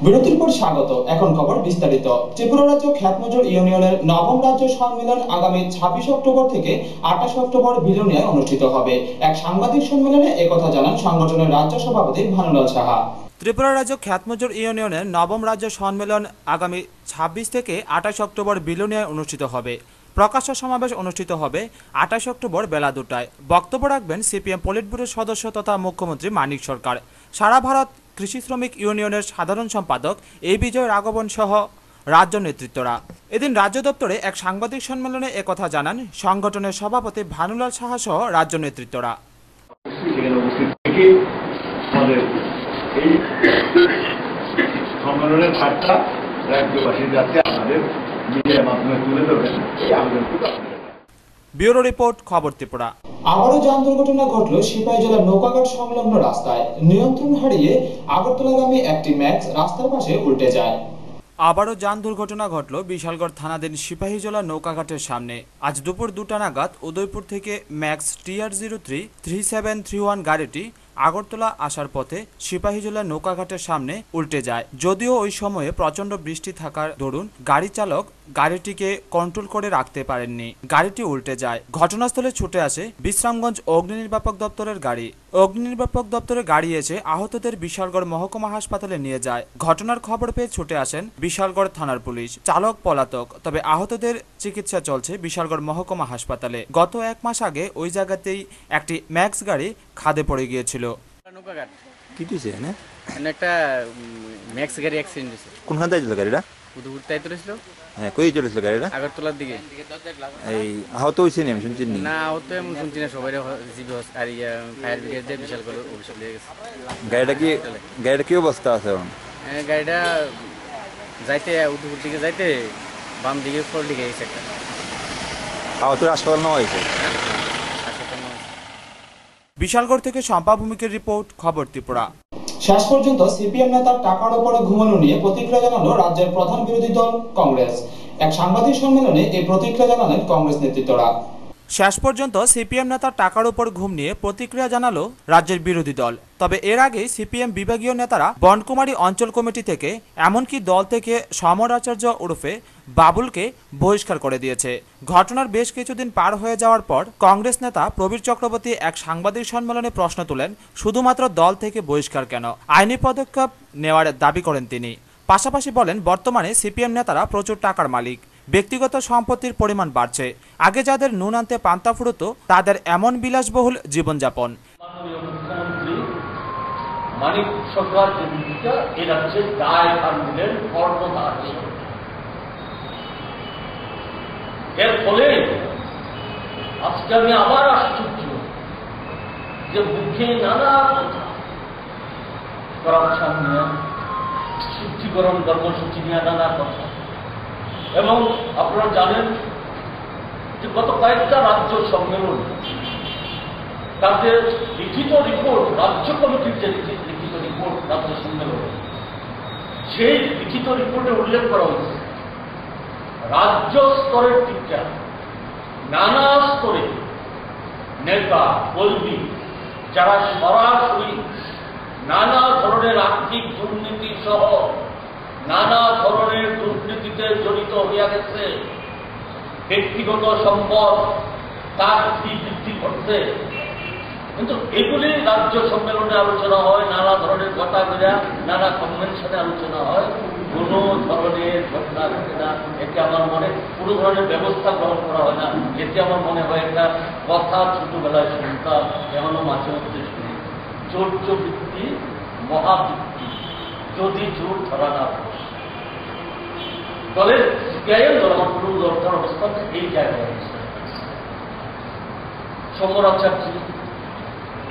বিরতির পর স্বাগত। এখন খবর বিস্তারিত। ত্রিপুরা রাজ্য খ্যাতমজুর ইউনিয়নের নবম রাজ্য সম্মেলন আগামী 26 অক্টোবর থেকে 28 অক্টোবর বিলোনিয়ায় অনুষ্ঠিত হবে। এক সাংবাদিক সম্মেলনে একথা জানান সংগঠনের রাজ্য সভাপতি ভানুলাল সাহা। ত্রিপুরা রাজ্য খ্যাতমজুর ইউনিয়নের নবম রাজ্য সম্মেলন আগামী 26 থেকে 28 অক্টোবর বিলোনিয়ায় অনুষ্ঠিত হবে। প্রকাশ্য সমাবেশ অনুষ্ঠিত হবে 28 অক্টোবর বেলা 2টায়। বক্তব্য রাখবেন সিপিএম পলিট ব্যুরোর সদস্য তথা মুখ্যমন্ত্রী মানিক সরকার, সারা ভারত কৃষি শ্রমিক ইউনিয়নের সাধারণ সম্পাদক এ বিজয় রাঘবন সহ রাজ্য নেতৃত্বরা। এদিন রাজ্য দপ্তরে এক সাংবাদিক সম্মেলনে একথা জানান সংগঠনের সভাপতি ভানুলাল সাহা সহ রাজ্য নেতৃত্বরা। এই সম্মেলনের বার্তা রাজ্যবাসীর কাছে আমাদের মিডিয়ার মাধ্যমে তুলে ধরবেন এই আবেদনটুকু। ব্যুরো রিপোর্ট, খবর ত্রিপুরা। আবারও যান দুর্ঘটনা ঘটল সিপাহী জেলার নৌকাঘাট সংলগ্ন রাস্তায়। নিয়ন্ত্রণ হারিয়ে আগরতলাগামী একটি ম্যাক্স রাস্তার পাশে উল্টে যায়। আবারও যান দুর্ঘটনা ঘটল বিশালগড় থানাধীন সিপাহীজলা নৌকাঘাটের সামনে। আজ দুপুর 2টা নাগাদ উদয়পুর থেকে ম্যাক্স TR03 3731 গাড়িটি আগরতলা আসার পথে সিপাহীজলা নৌকাঘাটের সামনে উল্টে যায়। যদিও ওই সময়ে প্রচণ্ড বৃষ্টি থাকার দরুন গাড়ি চালক গাড়িটিকে কন্ট্রোল করে রাখতে পারেননি, গাড়িটি উল্টে যায়। ঘটনাস্থলে ছুটে আসে বিশ্রামগঞ্জ অগ্নি নির্বাপক দপ্তরের গাড়ি। অগ্নি নির্বাপক দপ্তরের গাড়ি এসে আহতদের বিশালগড় মহকুমা হাসপাতালে নিয়ে যায়। ঘটনার খবর পেয়ে ছুটে আসেন বিশালগড় থানার পুলিশ। চালক পলাতক, তবে আহতদের চিকিৎসা চলছে বিশালগড় মহকুমা হাসপাতালে। গত 1 মাস আগে ওই জায়গাতেই একটি ম্যাক্স গাড়ি খাদে পড়ে গিয়েছিল। কি দিছে না একটা ম্যাক্স গাড়ি অ্যাক্সিডেন্ট হয়েছে। কোনখান থেকে ছিল গাড়িটা? উদয়পুর তাই তুলেছিল। হ্যাঁ, কই চলেছিল গাড়িটা? আগরতলার দিকে। এই আহত হয়েছে আমি শুনছি না, আহত এমন শুনছি না, সবাই জিবি আর ফায়ার ব্রিগেড দিয়ে বিশাল করে অভিযোগ দিয়ে গেছে। গাড়িটা কি অবস্থা আছে এখন? গাড়িটা যাইতে উদয়পুর দিকে যাইতে বাম দিকে ফোর দিকে গেছে একটা। আহত হাসপাতাল নেওয়া হয়েছে। বিশালগড় থেকে শম্পা ভূমিকের রিপোর্ট, খবর ত্রিপুরা। শেষ পর্যন্ত সিপিএম নেতার টাকার উপরে ঘুমানো নিয়ে প্রতিক্রিয়া জানালো রাজ্যের প্রধান বিরোধী দল কংগ্রেস। এক সাংবাদিক সম্মেলনে এই প্রতিক্রিয়া জানালেন কংগ্রেস নেতৃত্বরা। শেষ পর্যন্ত সিপিএম নেতার টাকার উপর ঘুম নিয়ে প্রতিক্রিয়া জানালো রাজ্যের বিরোধী দল। তবে এর আগে সিপিএম বিভাগীয় নেতারা বনকুমারী অঞ্চল কমিটি থেকে এমনকি দল থেকে সমর আচার্য ওরফে বাবুলকে বহিষ্কার করে দিয়েছে। ঘটনার বেশ কিছুদিন পার হয়ে যাওয়ার পর কংগ্রেস নেতা প্রবীর চক্রবর্তী এক সাংবাদিক সম্মেলনে প্রশ্ন তোলেন, শুধুমাত্র দল থেকে বহিষ্কার কেন, আইনি পদক্ষেপ নেওয়ার দাবি করেন তিনি। পাশাপাশি বলেন, বর্তমানে সিপিএম নেতারা প্রচুর টাকার মালিক, ব্যক্তিগত সম্পত্তির পরিমাণ বাড়ছে। আগে যাদের নুন আনতে পান্তা ফুরতো তাদের এমন বিলাসবহুল জীবনযাপন। মানিক সরকার যে ভূমিকা এ রাজ্যের দায় আন্দোলনের কর্ণধার, এর ফলে আজকে আমি আবার আশ্চর্য যে মুখে নানা কথা, করাপশন নিয়ে, শুদ্ধিকরণ কর্মসূচি নিয়ে নানা কথা, এবং আপনারা জানেন যে গত কয়েকটা রাজ্য সম্মেলন তাদের লিখিত রিপোর্ট, রাজ্য কমিটির যে লিখিত রিপোর্ট রাজ্য সম্মেলন, সেই লিখিত রিপোর্টে উল্লেখ করা হয়েছে রাজ্য স্তরের টিকা নানা স্তরে নেতা কর্মী যারা সরাসরি নানা ধরনের আর্থিক দুর্নীতি সহ নানা ধরনের দুর্নীতিতে জড়িত হইয়া গেছে, ব্যক্তিগত সম্পদ তার বৃদ্ধি ঘটছে, কিন্তু এগুলি রাজ্য সম্মেলনে আলোচনা হয়, নানা ধরনের কথা বেরা নানা কনভেনশনে আলোচনা হয়, কোন ধরনের ঘটনা ঘটে না। এতে আমার মনে কোনো ধরনের ব্যবস্থা গ্রহণ করা হয় না। এতে আমার মনে হয় একটা কথা ছোটবেলায় শুনতাম, এমনও মাঝে মধ্যে শুনি, চৌর্যবৃত্তি মহাবৃত্তি, যদি জোর ধরা না হয়। দলের সিপিআইএম দল আমার পুরো দরকার অবস্থান এই জায়গায় সমর আচার্য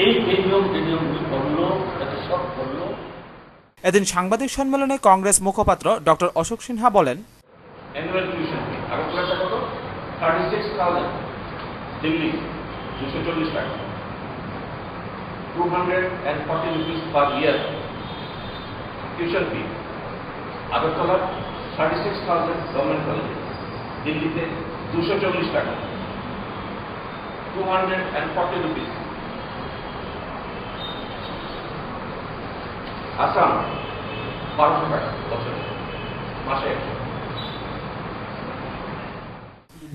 এই নিয়মগুলি করলো, এত সব করলো। এদিন সাংবাদিক সম্মেলনে কংগ্রেস মুখপাত্র ডক্টর অশোক সিনহা বলেন, অ্যানুয়াল টিউশন ফি আগরতলাটা কত? 36,000, দিল্লি 240 টাকা, 240 রুপিস পার ইয়ার টিউশন ফি। আগরতলা 36,000 গভর্নমেন্ট কলেজে, দিল্লিতে 240 টাকা, 240 রুপিস। আসাম 1200 টাকা বছরে, মাসে।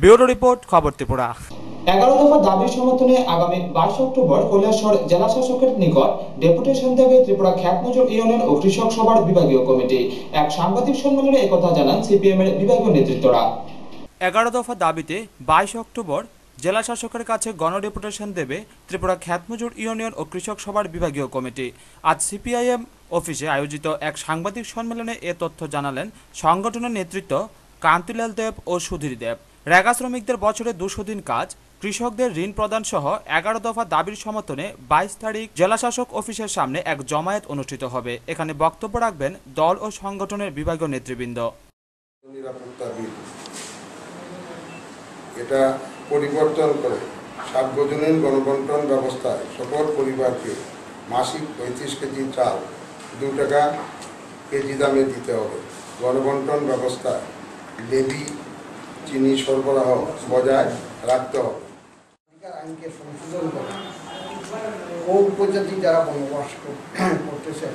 ব্যুরো রিপোর্ট, খবর ত্রিপুরা। 11 দফা দাবির সমর্থনে আগামী 22 অক্টোবর কৈলাসহর জেলা শাসকের নিকট ডেপুটেশন দেবে ত্রিপুরা খ্যাতমজুর ইউনিয়ন ও কৃষক সভার বিভাগীয় কমিটি। এক সাংবাদিক সম্মেলনে একথা জানান সিপিএম এর বিভাগীয় নেতৃত্বরা। 11 দফা দাবিতে 22 অক্টোবর জেলা শাসকের কাছে গণডেপুটেশন দেবে ত্রিপুরা খ্যাতমজুর ইউনিয়ন ও কৃষক সভার বিভাগীয় কমিটি। আজ সিপিআইএম অফিসে আয়োজিত এক সাংবাদিক সম্মেলনে এ তথ্য জানালেন সংগঠনের নেতৃত্ব কান্তিলাল দেব ও সুধীর দেব। রেগা শ্রমিকদের বছরে 200 দিন কাজ, কৃষকদের ঋণ প্রদান সহ 11 দফা দাবির সমর্থনে 22 তারিখ জেলা শাসক অফিসের সামনে এক জমায়েত অনুষ্ঠিত হবে। এখানে বক্তব্য রাখবেন দল ও সংগঠনের বিভাগীয় নেতৃবৃন্দ। নিরাপত্তা বিল এটা পরিবর্তন করে সার্বজনীন গণবন্টন ব্যবস্থায় সকল পরিবারকে মাসিক 35 কেজি চাল 2 টাকা কেজি দামে দিতে হবে। গণবন্টন ব্যবস্থায় লেভি চিনি সরবরাহ বজায় রাখতে হবে। আইনকে সংশোধন করে ও উপজাতি যারা বসবাস করতেছেন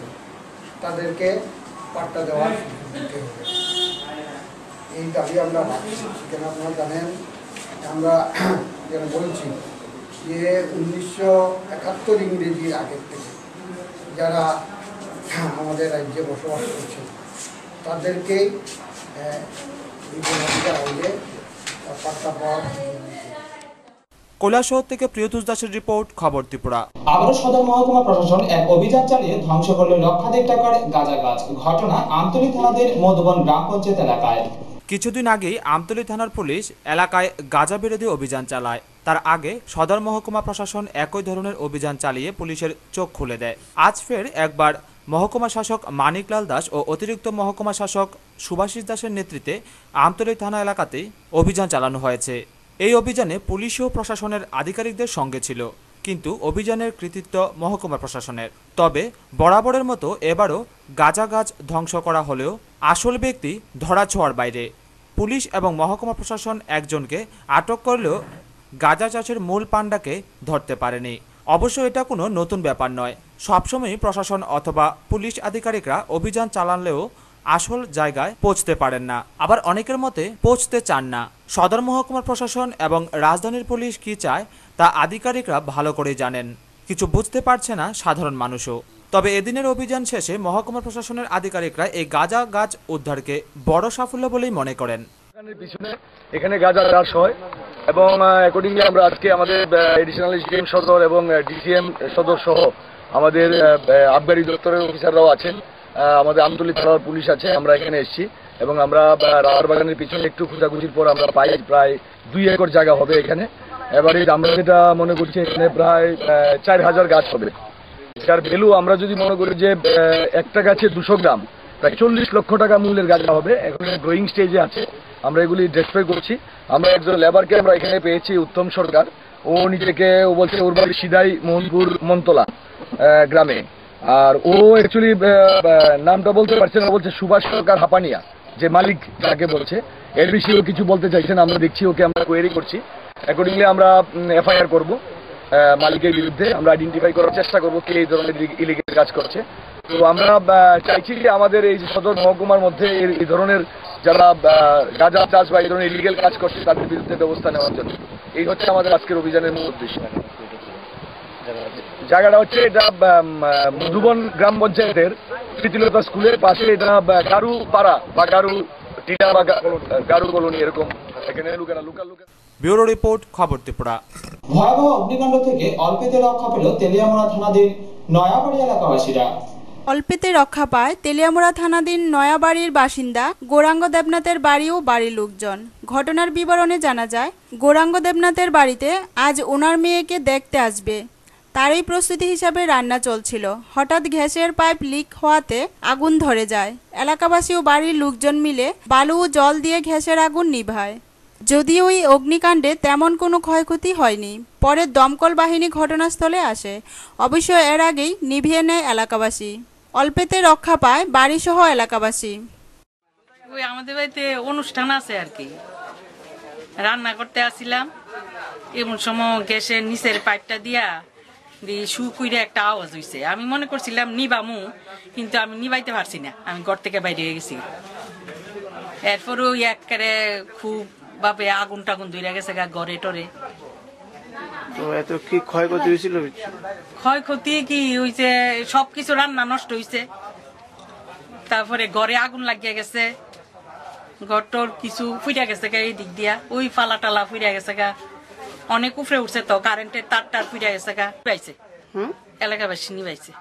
তাদেরকে পাট্টা দেওয়ার সুযোগ দিতে হবে। এই দাবি আমরা রাখছি। কেন আপনারা জানেন, আমরা যেন বলছি যে 1971 ইংরেজির আগের থেকে যারা আমাদের রাজ্যে বসবাস করছে তাদেরকেই পাট্টা পাওয়ার। কৈলাসহর থেকে প্রিয়তুষ দাসের রিপোর্ট, খবর ত্রিপুরা। আবারও সদর মহকুমা প্রশাসন এক অভিযান চালিয়ে ধ্বংস করল লক্ষাধিক টাকার গাঁজা গাছ। ঘটনা আমতলী থানাধীন মধুবন গ্রাম পঞ্চায়েত এলাকায়। কিছুদিন আগেই আমতলী থানার পুলিশ এলাকায় গাঁজা বিরোধী অভিযান চালায়। তার আগে সদর মহকুমা প্রশাসন একই ধরনের অভিযান চালিয়ে পুলিশের চোখ খুলে দেয়। আজ ফের একবার মহকুমা শাসক মানিকলাল দাস ও অতিরিক্ত মহকুমা শাসক সুভাষিস দাসের নেতৃত্বে আমতলী থানা এলাকাতেই অভিযান চালানো হয়েছে। এই অভিযানে পুলিশ ও প্রশাসনের আধিকারিকদের সঙ্গে ছিল, কিন্তু অভিযানের কৃতিত্ব মহকুমা প্রশাসনের। তবে বরাবরের মতো এবারও গাঁজা গাছ ধ্বংস করা হলেও আসল ব্যক্তি ধরাছোঁয়ার বাইরে। পুলিশ এবং মহকুমা প্রশাসন একজনকে আটক করলেও গাঁজা চাষের মূল পাণ্ডাকে ধরতে পারেনি। অবশ্য এটা কোনো নতুন ব্যাপার নয়। সবসময়ই প্রশাসন অথবা পুলিশ আধিকারিকরা অভিযান চালালেও আসল জায়গায় পৌঁছতে পারেন না, আবার অনেকের মতে পৌঁছতে চান না। সদর মহকুমার প্রশাসন এবং রাজধানীর পুলিশ কি চায় তা আধিকারিকরা ভালো করে জানেন, কিছু বুঝতে পারছে না সাধারণ মানুষও। তবে এদিনের অভিযান শেষে মহকুমা প্রশাসনের আধিকারিকরা এই গাঁজা গাছ উদ্ধারকে বড় সাফল্য বলেই মনে করেন। এখানে গাঁজা চাষ হয় এবং অ্যাকর্ডিংলি আমরা আজকে আমাদের এডিশনাল এসডিএম সদর এবং ডিসিএম সদর সহ আমাদের আবগারি দপ্তরের অফিসাররাও আছেন, আমাদের আমতলী থানার পুলিশ আছে। আমরা এখানে এসেছি এবং আমরা রাবার বাগানের পিছনে একটু খোঁজাখুঁজির পর আমরা পাই প্রায় 2 একর জায়গা হবে এখানে। এবারে আমরা যেটা মনে করছি এখানে প্রায় 4000 গাছ হবে, যার ভ্যালু আমরা যদি মনে করি যে একটা গাছে 200 গ্রাম প্রায় 40 লক্ষ টাকা মূল্যের গাছ হবে। এখন গ্রোয়িং স্টেজে আছে, আমরা এগুলি ডেসপ্লয় করছি। আমরা একজন লেবারকে আমরা এখানে পেয়েছি, উত্তম সরকার। ও নিজেকে ও বলছে ওর বাড়ি সিদাই মোহনপুর মন্তলা গ্রামে, আর ও অ্যাকচুয়ালি নামটা বলতে পারছে না, বলছে সুভাষ সরকার হাপানিয়া, যে মালিক যাকে বলছে। এর বিষয়েও কিছু বলতে চাইছেন, আমরা দেখছি, ওকে আমরা কোয়েরি করছি। অ্যাকর্ডিংলি আমরা এফআইআর করব মালিকের বিরুদ্ধে। আমরা আইডেন্টিফাই করার চেষ্টা করবো কে এই ধরনের ইলিগেল কাজ করছে। তো আমরা চাইছি যে আমাদের এই সদর মহকুমার মধ্যে এই ধরনের যারা গাঁজা চাষ বা এই ধরনের ইলিগেল কাজ করছে তাদের বিরুদ্ধে ব্যবস্থা নেওয়ার জন্য। এই হচ্ছে আমাদের আজকের অভিযানের মূল উদ্দেশ্য। জায়গাটা হচ্ছে এটা মধুবন গ্রাম পঞ্চায়েতের প্রীতিলতা স্কুলের পাশে। এটা গারু পাড়া বা গারু টিলা বা গারু কলোনি, এরকম এখানে লুকা। ব্যুরো রিপোর্ট, খবর ত্রিপুরা। ভয়াবহ অগ্নিকাণ্ড থেকে অল্পেতে রক্ষা পেল তেলিয়ামুড়া থানাধীন নয়াবাড়ি এলাকাবাসীরা। অল্পেতে রক্ষা পায় তেলিয়ামুড়া থানাধীন নয়াবাড়ির বাসিন্দা গৌরাঙ্গ দেবনাথের বাড়ি ও বাড়ির লোকজন। ঘটনার বিবরণে জানা যায়, গৌরাঙ্গ দেবনাথের বাড়িতে আজ ওনার মেয়েকে দেখতে আসবে, তারই প্রস্তুতি হিসাবে রান্না চলছিল। হঠাৎ গ্যাসের পাইপ লিক হওয়াতে আগুন ধরে যায়। এলাকাবাসী ও বাড়ির লোকজন মিলে বালু ও জল দিয়ে গ্যাসের আগুন নিভায়। যদিও এই অগ্নিকাণ্ডে তেমন কোনো ক্ষয়ক্ষতি হয়নি। পরে দমকল বাহিনী ঘটনাস্থলে আসে, অবশ্য এর আগেই নিভিয়ে নেয় এলাকাবাসী। অল্পেতে রক্ষা পায় বাড়িসহ এলাকাবাসী। ওই আমাদের বাড়িতে অনুষ্ঠান আছে আর কি, রান্না করতে আসছিলাম, এমন সময় গ্যাসের নিচের পাইপটা দিয়া শু কইরা একটা আওয়াজ হইছে, আমি মনে করছিলাম নিবামু, কিন্তু আমি নিবাইতে পারছি না, আমি ঘর থেকে বাইরে হয়ে গেছি। এরপরও একবারে খুব ভাবে আগুন টাগুন ধরে গেছে গা ঘরে টরে। তো এত কি ক্ষয়ক্ষতি হয়েছিল? ক্ষয়ক্ষতি কি হয়েছে, সবকিছু রান্না নষ্ট হয়েছে, তারপরে ঘরে আগুন লাগিয়ে গেছে, ঘরটর কিছু ফুইরা গেছে গা এই দিক দিয়া, ওই ফালা টালা ফুইরা গেছে গা, অনেক উপরে উঠছে তো কারেন্টের তার টার ফুইরা গেছে গা, পাইছে এলাকাবাসী নিবাইছে।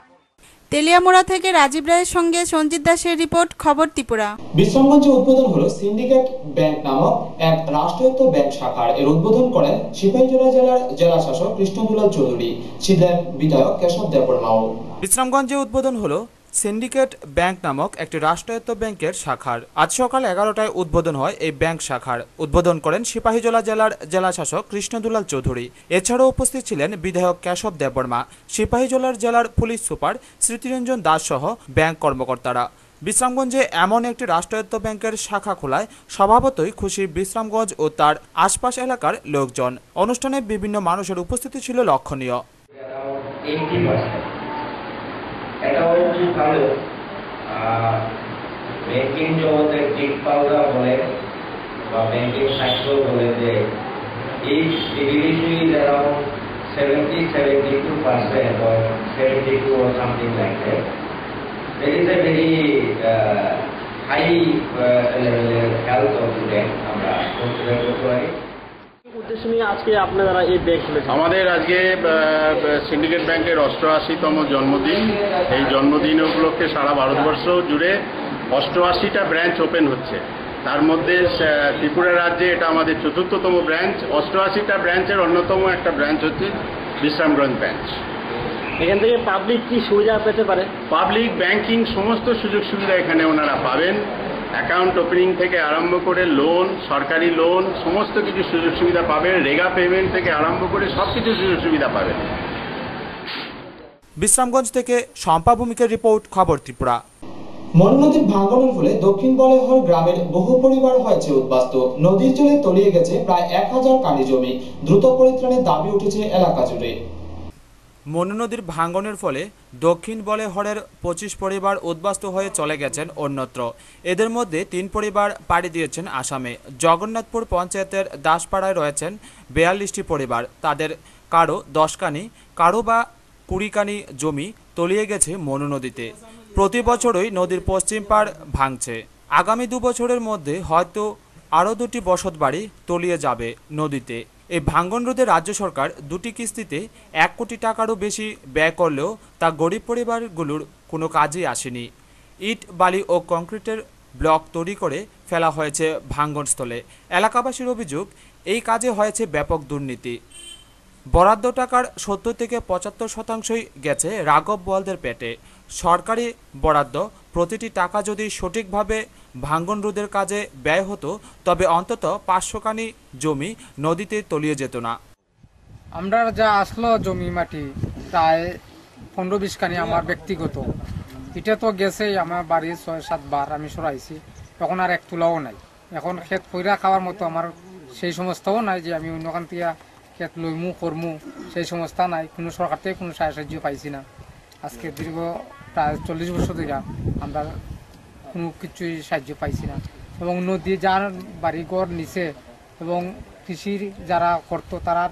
তেলিয়ামুড়া থেকে রাজীব রায়ের সঙ্গে সঞ্জিত দাসের রিপোর্ট, খবর ত্রিপুরা। বিশ্রামগঞ্জে উদ্বোধন হলো সিন্ডিকেট ব্যাংক নামক এক রাষ্ট্রায়ত্ত ব্যাংক শাখার। এর উদ্বোধন করেন সিপাহীজলা জেলার জেলা শাসক কৃষ্ণদুলাল চৌধুরী, ছিলেন বিধায়ক কেশব দেববর্মাও। বিশ্রামগঞ্জে উদ্বোধন হলো সিন্ডিকেট ব্যাংক নামক একটি রাষ্ট্রায়ত্ত ব্যাংকের শাখার। আজ সকাল 11টায় উদ্বোধন হয় এই ব্যাংক শাখার। উদ্বোধন করেন সিপাহীজলা জেলার জেলা শাসক কৃষ্ণদুলাল চৌধুরী। এছাড়াও উপস্থিত ছিলেন বিধায়ক কেশব দেববর্মা, সিপাহীজলার জেলার পুলিশ সুপার স্মৃতিরঞ্জন দাস সহ ব্যাংক কর্মকর্তারা। বিশ্রামগঞ্জে এমন একটি রাষ্ট্রায়ত্ত ব্যাংকের শাখা খোলায় স্বভাবতই খুশি বিশ্রামগঞ্জ ও তার আশপাশ এলাকার লোকজন। অনুষ্ঠানে বিভিন্ন মানুষের উপস্থিতি ছিল লক্ষণীয়। এটাও খুব ভালো। ব্যাংকিং জগতে দিকপালরা বলে বা ব্যাংকিং সাইকেল বলে যে এই dividend is around 72% or 72 or something like that. There is a very high level health of the bank. আমরা কনসিডার করতে পারি। উদ্দেশ্য নিয়ে আজকে আপনারা এই ব্যাংক খুলেছেন? আমাদের আজকে সিন্ডিকেট ব্যাংকের 88তম জন্মদিন। এই জন্মদিন উপলক্ষে সারা ভারতবর্ষ জুড়ে 88টা ব্রাঞ্চ ওপেন হচ্ছে। তার মধ্যে ত্রিপুরা রাজ্যে এটা আমাদের ৪৪তম ব্রাঞ্চ। 88টা ব্রাঞ্চের অন্যতম একটা ব্রাঞ্চ হচ্ছে বিশ্রামগঞ্জ ব্রাঞ্চ। এখান থেকে পাবলিক কি সুবিধা পেতে পারে? পাবলিক ব্যাংকিং সমস্ত সুযোগ সুবিধা এখানে ওনারা পাবেন। অ্যাকাউন্ট ওপেনিং থেকে আরম্ভ করে লোন, সরকারি লোন, সমস্ত কিছু সুযোগ সুবিধা পাবেন। রেগা পেমেন্ট থেকে আরম্ভ করে সবকিছু সুযোগ সুবিধা পাবেন। বিশ্রামগঞ্জ থেকে শম্পা ভূমিকের রিপোর্ট, খবর ত্রিপুরা। মনু নদীর ভাঙনের ফলে দক্ষিণ বলেহর গ্রামের বহু পরিবার হয়েছে উদ্বাস্তু। নদীর জলে তলিয়ে গেছে প্রায় 1000 কানি জমি। দ্রুত পরিত্রাণের দাবি উঠেছে এলাকা জুড়ে। মনু নদীর ভাঙনের ফলে দক্ষিণ বলেহরের 25 পরিবার উদ্বাস্তু হয়ে চলে গেছেন অন্যত্র। এদের মধ্যে 3 পরিবার পাড়ি দিয়েছেন আসামে। জগন্নাথপুর পঞ্চায়েতের দাসপাড়ায় রয়েছেন 42টি পরিবার। তাদের কারো 10 কানি, কারো বা 20 কানি জমি তলিয়ে গেছে মনু নদীতে। প্রতি বছরই নদীর পশ্চিম পাড় ভাঙছে। আগামী 2 বছরের মধ্যে হয়তো আরও 2টি বসত বাড়ি তলিয়ে যাবে নদীতে। এই ভাঙন রোধে রাজ্য সরকার 2টি কিস্তিতে 1 কোটি টাকারও বেশি ব্যয় করলেও তা গরিব পরিবারগুলোর কোনো কাজেই আসেনি। ইট, বালি ও কংক্রিটের ব্লক তৈরি করে ফেলা হয়েছে ভাঙনস্থলে। এলাকাবাসীর অভিযোগ, এই কাজে হয়েছে ব্যাপক দুর্নীতি। বরাদ্দ টাকার 70 থেকে 75% গেছে রাঘব বোয়ালদের পেটে। সরকারি বরাদ্দ প্রতিটি টাকা যদি সঠিকভাবে ভাঙন রোধের কাজে ব্যয় হতো তবে অন্তত 500 কানি জমি নদীতে তলিয়ে যেত না। আমরা যা আসলো জমি মাটি প্রায় 15-20 কানি আমার ব্যক্তিগত, এটা তো গেছেই আমার বাড়ির 6-7 বার আমি সরাইছি, তখন আর এক তুলাও নাই। এখন ক্ষেত কইরা খাওয়ার মতো আমার সেই সমস্যাও নাই যে আমি অন্যখান থেকে ক্ষেত লইমু করমু, সেই সমস্যা নাই। কোনো সরকার থেকে কোনো সাহায্য পাইছি না। আজকে দীর্ঘ প্রায় 40 বছর ধরে আমরা কোনো কিছুই সাহায্য পাইছি না। এবং নদী যার বাড়িঘর নিচে এবং কৃষির যারা করতো তারা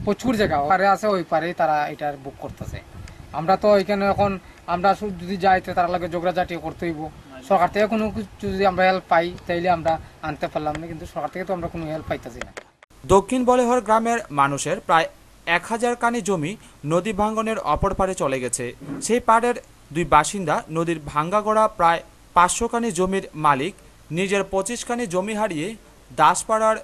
প্রচুর জায়গা পারে আছে, ওই পারেই তারা এটার বুক করতেছে। আমরা তো এখানে এখন আমরা যদি যাই তো তারা লাগে যোগরাজাটি করতে হইব। সরকার থেকে কোনো কিছু যদি আমরা হেল্প পাই তাইলে আমরা আনতে পারলাম না, কিন্তু সরকার থেকে তো আমরা কোনো হেল্প পাইতেছি না। দক্ষিণ বলেহর গ্রামের মানুষের প্রায় 1000 কানি জমি নদী ভাঙনের অপর পারে চলে গেছে। সেই পাড়ের 2 বাসিন্দা নদীর ভাঙ্গাগড়া প্রায় 500 কানি জমির মালিক। নিজের 25 কানি জমি হারিয়ে দাসপাড়ার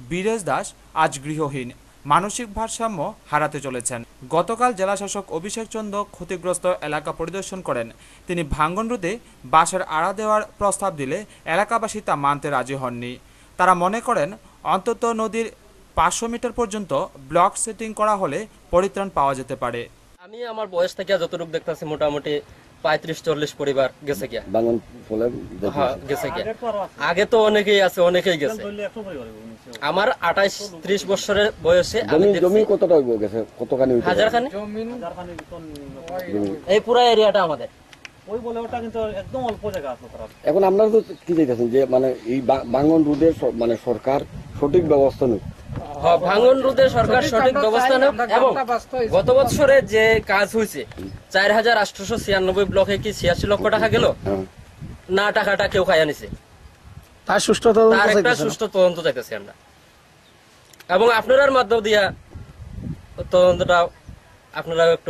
বীরেশ দাস আজ গৃহহীন, মানসিক ভারসাম্য হারাতে চলেছেন। গতকাল জেলাশাসক অভিষেক চন্দ্র ক্ষতিগ্রস্ত এলাকা পরিদর্শন করেন। তিনি ভাঙন রোধে বাঁশের আড়া দেওয়ার প্রস্তাব দিলে এলাকাবাসী তা মানতে রাজি হননি। তারা মনে করেন অন্তত নদীর 500 মিটার পর্যন্ত ব্লক সেটিং করা হলে পরিত্রাণ পাওয়া যেতে পারে। আমি আমার বয়স থেকে যতটুকু দেখতেছি মোটামুটি 35-40 পরিবার গেছে গিয়া বাঙন ফলে হ্যাঁ গেছে গিয়া। আগে তো অনেকেই আছে, অনেকেই গেছে। আমার 28-30 বছরের বয়সে আমি জমি কতটা গেছে, কতখানি হাজারখানি এই পুরো এরিয়াটা আমাদের। এখন আপনারা তো কি চাইতেছেন যে মানে এই ভাঙন রোধের মানে সরকার সঠিক ব্যবস্থা নেই? ভাঙন রোধে সরকার সঠিক ব্যবস্থা নেয় এবং গত বছরে যে কাজ হয়েছে 4896 ব্লকে কি 86 লক্ষ টাকা গেল না, টাকাটা কেউ খাইয়া নিছে। তার একটা সুষ্ঠু তদন্ত চাইতেছি আমরা এবং আপনার মাধ্যম দিয়া তদন্তটা আপনারা একটু